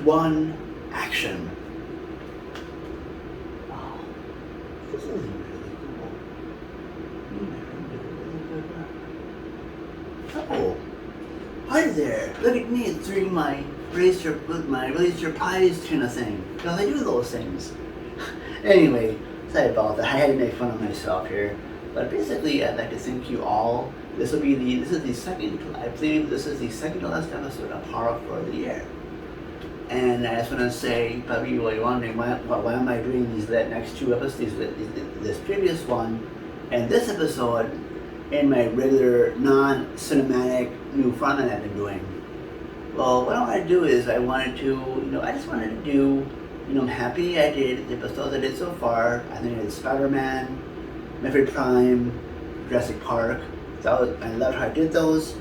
1, action. Oh, this is really cool. Oh, hi there. Look at me doing my raise your pies kind of thing. Because I do those things. Anyway, sorry about that. I had to make fun of myself here. But basically, I'd like to thank you all. This is the second to last episode of Power for the year. And I just want to say, probably you're wondering, why am I doing these next 2 episodes, this previous one, and this episode, in my regular, non-cinematic new format I've been doing? Well, what I want to do is, I just wanted to do, I'm happy I did the episodes I did so far. I think I did Spider-Man, Metroid Prime, Jurassic Park. So I loved how I did those.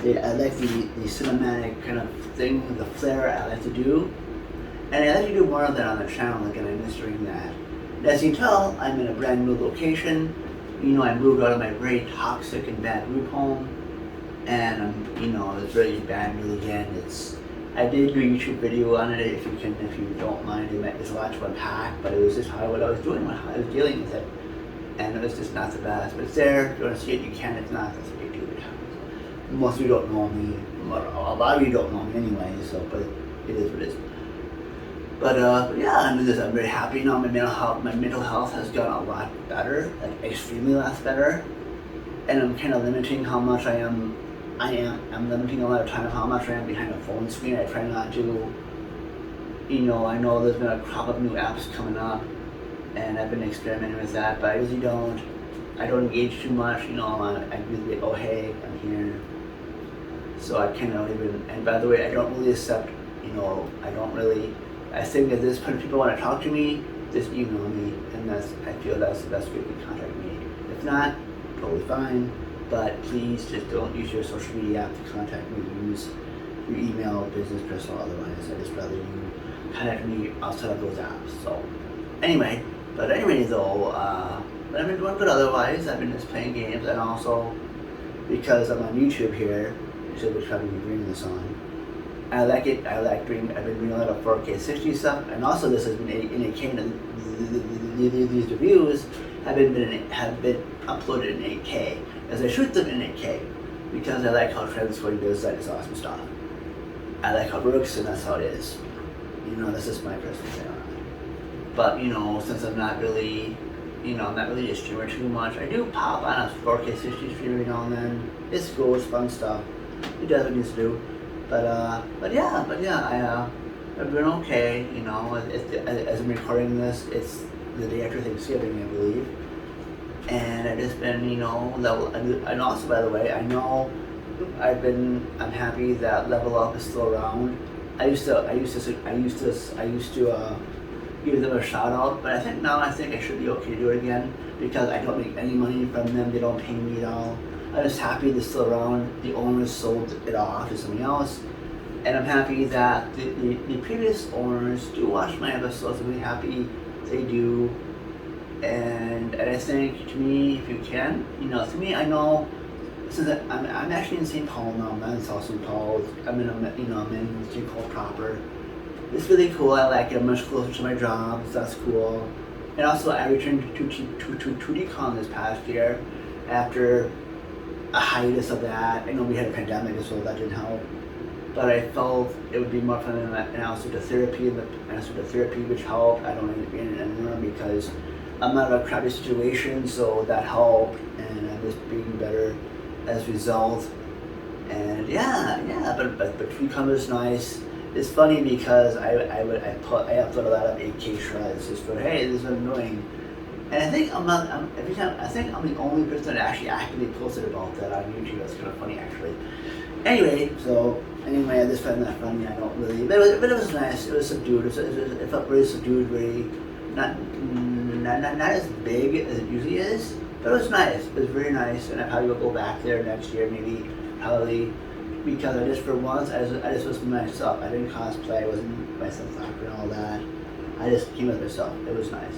I like the cinematic kind of thing, the flair I like to do. And I like to do more of that on the channel, again, I miss doing that. And as you can tell, I'm in a brand new location. I moved out of my very toxic and bad group home. And it's really bad news again. I did do a YouTube video on it, if you don't mind. It's a lot to unpack, but it was just what I was doing, how I was dealing with it. And it was just not the best. But it's there. If you want to see it, you can. If not, that's what you do. Most of you don't know me. A lot of you don't know me anyway, but it is what it is. But yeah, I'm very happy now. My mental health has gotten a lot better, like extremely lot better. And I'm kind of limiting how much I'm limiting a lot of time how much I am behind a phone screen. I try not to, I know there's been a crop of new apps coming up, and I've been experimenting with that, but I usually don't engage too much. I usually, oh hey, I'm here. So I kind of and by the way, I don't really accept, I think at this point, if people want to talk to me, just email me, and I feel that's the best way to contact me. If not, totally fine. But please just don't use your social media app to contact me. Use your email, business, personal, otherwise. I just rather you contact me outside of those apps. So anyway though, but I've been doing good otherwise. I've been just playing games, and also because I'm on YouTube here, which probably be bringing this on. I like it. I've been doing a lot of 4K 60 stuff, and also this has been in 8K. These reviews have been uploaded in 8K, as I shoot them in 8K, because I like how Transcoding does that. It's awesome stuff. I like how it works, and that's how it is. That's just my personal thing on it. But since I'm not really a streamer too much, I do pop on a 4K 60 stream every now and then. It's cool. It's fun stuff. It does what it needs to do. But yeah, I've been okay. As I'm recording this, it's the day after Thanksgiving, I believe. And I've just been, and also, by the way, I know I'm happy that Level Up is still around. I used to give them a shout out, but I think I should be okay to do it again, because I don't make any money from them. They don't pay me at all. I'm just happy they're still around. The owners sold it off to somebody else, and I'm happy that the previous owners do watch my episodes. I'm really happy they do. And I think, to me, if you can, to me, I know, since I'm actually in St. Paul now. I'm not in South St. Paul. I'm in St. Paul proper. It's really cool. I like it. I'm much closer to my job, so that's cool. And also, I returned to 2D-Con this past year after a hiatus of that. I know we had a pandemic, so that didn't help. But I felt it would be more fun, and I also did therapy, which helped. I don't end up being in room because I'm out of a crappy situation, so that helped, and I'm just being better as a result. And but 2D-Con was nice. It's funny because I upload a lot of 8K shreds just for, hey, this is what I'm doing. And I think I'm the only person that actually actively posted about that on YouTube. That's kind of funny, actually. Anyway, I just find that funny. I don't really, but it was nice. It was subdued. It felt very subdued, very not as big as it usually is. But it was nice. It was very nice, and I probably will go back there next year, probably. Because I just was myself. I didn't cosplay. I wasn't myself actor and all that. I just came with myself. It was nice.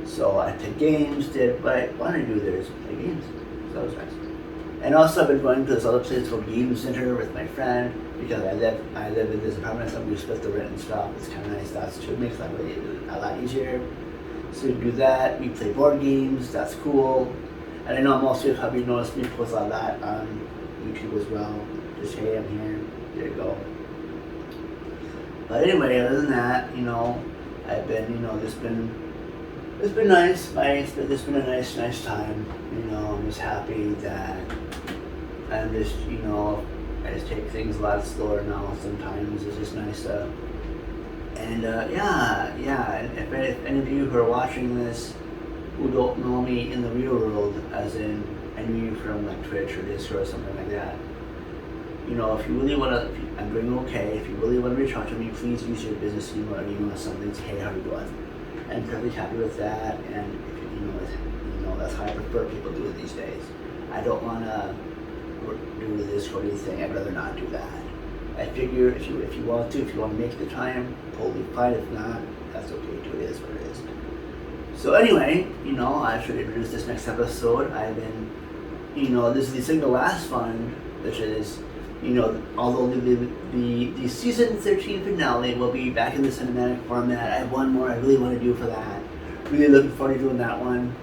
So I did games. What I wanted to do there is play games. So that was nice. And also I've been going to this other place called Game Center with my friend because I live in this apartment, so we split the rent and stuff. It's kind of nice. That's too. It makes life really a lot easier. So we do that. We play board games. That's cool. And I know most of you probably noticed me post a lot on YouTube as well. Just hey, I'm here. There you go. But anyway, other than that, I've been, it's been nice. It's been a nice time. I'm just happy that I'm just, I just take things a lot slower now. Sometimes it's just nice to. And yeah. And if any of you who are watching this who don't know me in the real world, as in any of you from like Twitch or Discord or something like that, if you really want to, I'm doing okay. If you really want to reach out to me, please use your business email or email something. Say, hey, how are you doing? I'm perfectly happy with that. And if that's how I prefer people do it these days. I don't want to do the Discord thing. I'd rather not do that. I figure if you want to make the time, totally fine. If not, that's okay too. It is what it is. So anyway, I should introduce this next episode. I've been, this is the single last fund, which is, although the season 13 finale will be back in the cinematic format. I have one more I really want to do for that. Really looking forward to doing that one.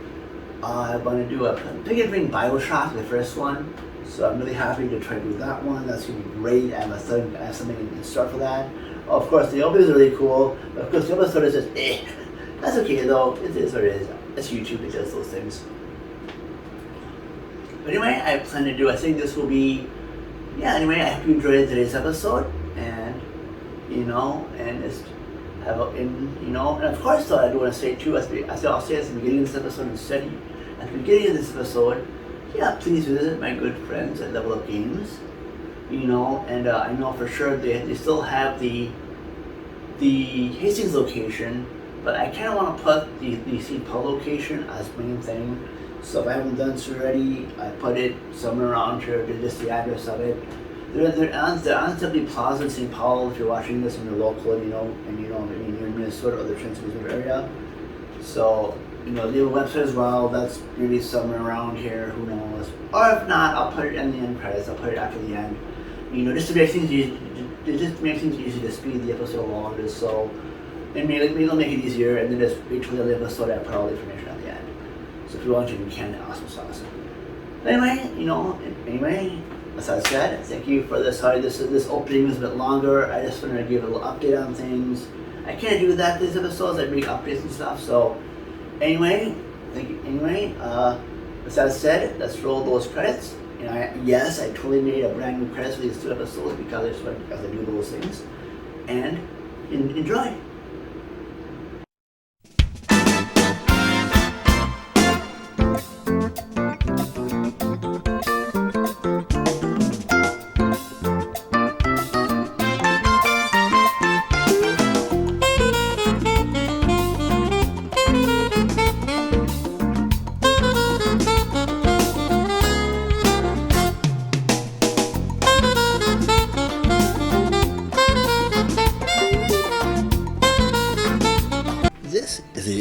I want to do I'm thinking of doing BioShock, the first one. So I'm really happy to try to do that one. That's going to be great. I have something in store for that. Of course, the opening is really cool. But of course, the episode is just That's okay though. It is what it is. It's YouTube that does those things. But anyway, I plan to do. I think this will be. Anyway, I hope you enjoyed today's episode, and and just and of course, though, I do want to say too. I'll say at the beginning of this episode instead. At the beginning of this episode, please visit my good friends at Level Up Games. And I know for sure they still have the Hastings location, but I kind of want to put the St. Paul location as main thing. So if I haven't done so already, I put it somewhere around here, just the address of it. They're on Sibley Plaza in St. Paul if you're watching this and you're local, and maybe you're in Minnesota or the Trans-Pacific area. So, they have a website as well. That's maybe somewhere around here, who knows. Or if not, I'll put it in the end credits. I'll put it after the end. Just to make things easy, to speed the episode along. Just so, and maybe it'll make it easier, and then just wait till the episode I put all the information at the end. So if you want to, you can. Awesome sauce. Anyway, as I said, thank you for this. Sorry, this opening was a bit longer. I just wanted to give a little update on things. I can't do that these episodes. I make updates and stuff. So anyway, thank you. Anyway, as I said, let's roll those credits. Yes, I totally made a brand new credits for these 2 episodes because I do those things. And enjoy.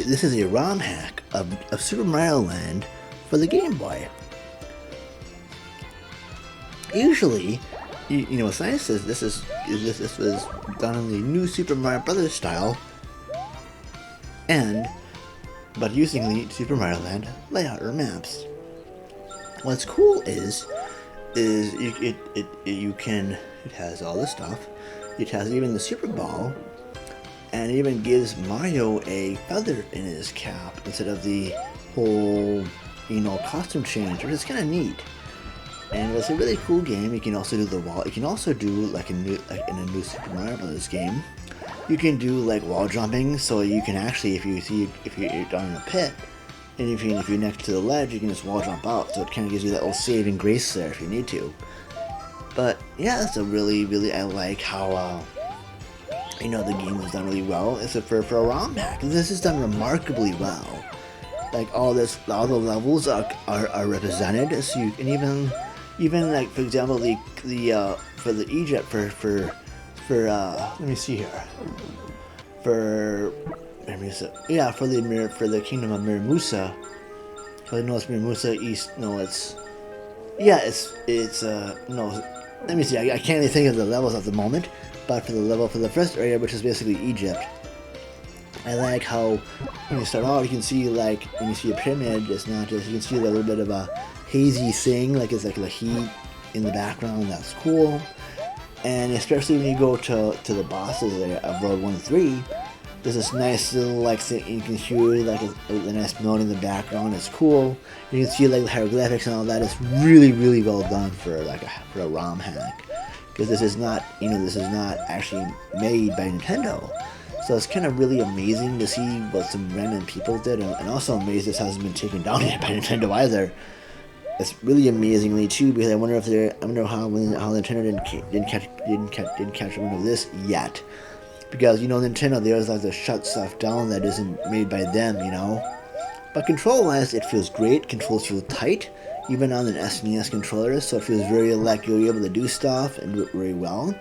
This is a ROM hack of Super Mario Land for the Game Boy. Usually, what's nice is this was done in the new Super Mario Brothers style, but using the Super Mario Land layout or maps. What's cool is it has all this stuff. It has even the Super Ball. And it even gives Mario a feather in his cap instead of the whole, costume change, which is kind of neat. And it's a really cool game. You can also do the wall. You can also do like in a new Super Mario Brothers game. You can do like wall jumping, so you can actually, if you're down in a pit, and if you're next to the ledge, you can just wall jump out. So it kind of gives you that little saving grace there if you need to. But yeah, it's a really I like how. The game was done really well. It's for a ROM hack. This is done remarkably well. Like all the levels are represented. So you can even like, for example, the for the Egypt for let me see here. For the Kingdom of Mir Musa. I know it's Mir Musa East. No, it's Yeah, no. Let me see. I can't really think of the levels at the moment, but for the first area, which is basically Egypt, I like how when you start out, you can see like when you see a pyramid, it's not just you can see a little bit of a hazy thing, like it's like the heat in the background. That's cool, and especially when you go to the bosses of Road 1-3, there's this nice little like thing you can hear like a nice melody in the background. It's cool. You can see like the hieroglyphics and all that. It's really well done for for a ROM hack because this is not actually made by Nintendo. So it's kind of really amazing to see what some random people did, and also amazed this hasn't been taken down yet by Nintendo either. It's really amazingly too because I wonder how Nintendo didn't catch wind of this yet. Because Nintendo, they always like to shut stuff down that isn't made by them. But control-wise, it feels great. Controls feel tight, even on an SNES controller, so it feels very like you'll be able to do stuff and do it very well.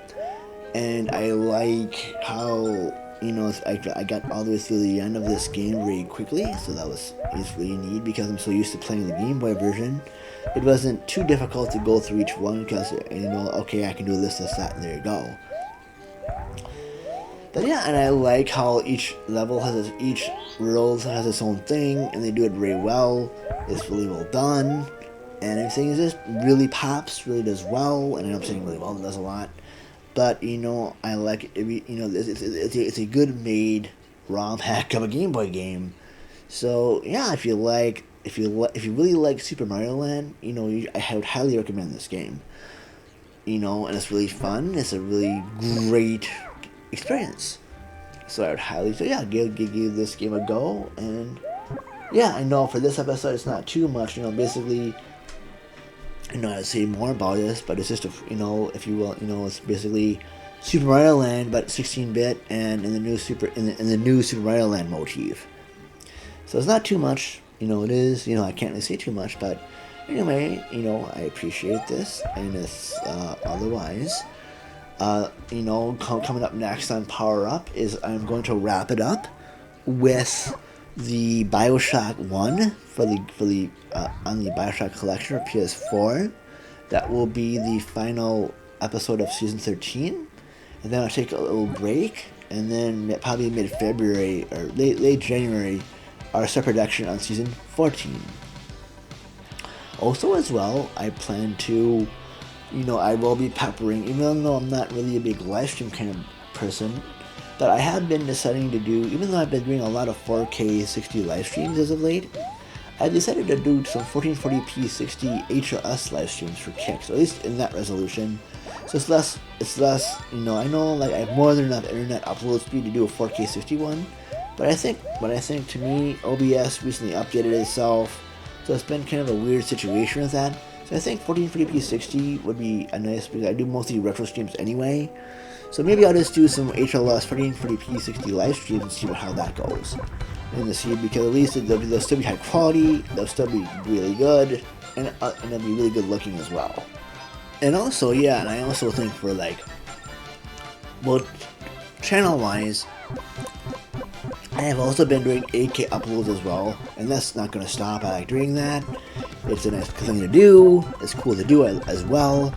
And I like how I got all the way through the end of this game very quickly, so it's really neat because I'm so used to playing the Game Boy version. It wasn't too difficult to go through each one because okay, I can do this, that, and there you go. But yeah, and I like how each world has its own thing, and they do it very well. It's really well done, and everything is just really pops, really does well. And I know I'm saying really well, it does a lot. But I like it. It's a good made ROM hack of a Game Boy game. So yeah, if you really like Super Mario Land, I would highly recommend this game. And it's really fun. It's a really great experience. So I would highly say, yeah, give this game a go. And yeah, I know for this episode it's not too much. Basically, I'd say more about this, but it's just if you will, it's basically Super Mario Land, but 16-bit, and in the new Super Mario Land motif. So it's not too much. It is. I can't really say too much, but anyway, I appreciate this, and it's otherwise. Coming up next on Power Up is I'm going to wrap it up with the BioShock 1 for the on the BioShock collection or PS4. That will be the final episode of season 13, and then I'll take a little break, and then probably mid-February or late January, our start production on season 14. Also, as well, I plan to. I will be peppering, even though I'm not really a big live stream kind of person, but I have been deciding to do, even though I've been doing a lot of 4K 60 live streams as of late, I decided to do some 1440p 60 HLS live streams for kicks, at least in that resolution. So it's less, I know like I have more than enough internet upload speed to do a 4K 60 one, but I think to me, OBS recently updated itself, so it's been kind of a weird situation with that. So I think 1440p 60 would be a nice, because I do mostly retro streams anyway. So maybe I'll just do some HLS 1440p 60 live streams and see how that goes. And to see, because at least they'll still be high quality, they'll still be really good, and they'll be really good looking as well. And also, yeah, and I also think for channel wise, I have also been doing 8K uploads as well, and that's not going to stop. I like doing that. It's a nice thing to do. It's cool to do as well.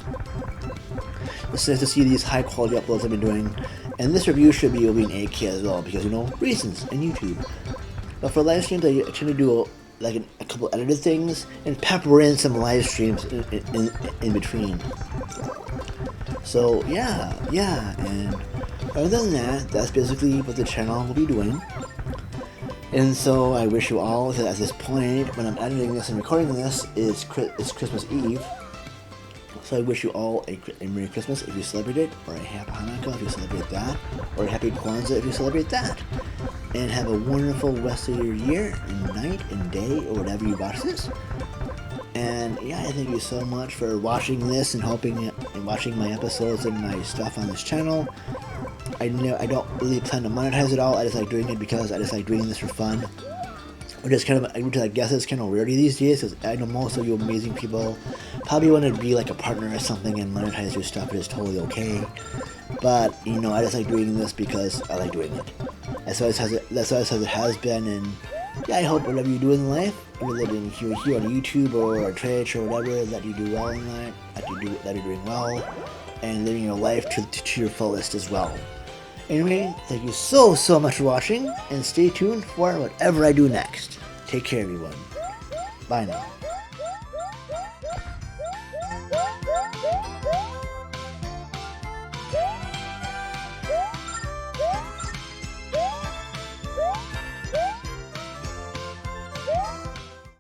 It's nice to see these high quality uploads I've been doing, and this review will be in 8K as well because reasons and YouTube. But for live streams, I tend to do a couple edited things and pepper in some live streams in between. So yeah, and other than that, that's basically what the channel will be doing. And so I wish you all, at this point, when I'm editing this and recording this, it's Christmas Eve. So I wish you all a Merry Christmas if you celebrate it, or a Happy Hanukkah if you celebrate that, or a Happy Kwanzaa if you celebrate that. And have a wonderful rest of your year, and night, and day, or whatever you watch this. And yeah, I thank you so much for watching this and watching my episodes and my stuff on this channel. I don't really plan to monetize it all. I just like doing it because I just like doing this for fun. Which I guess it's kind of rarity these days, because I know most of you amazing people probably want to be like a partner or something and monetize your stuff. It is totally okay. But I just like doing this because I like doing it. That's always how it has been, and Yeah, I hope whatever you do in life, whether you're here on YouTube or Twitch or whatever, that you do well in life, that you're doing well, and living your life to your fullest as well. Anyway, thank you so much for watching, and stay tuned for whatever I do next. Take care, everyone. Bye now.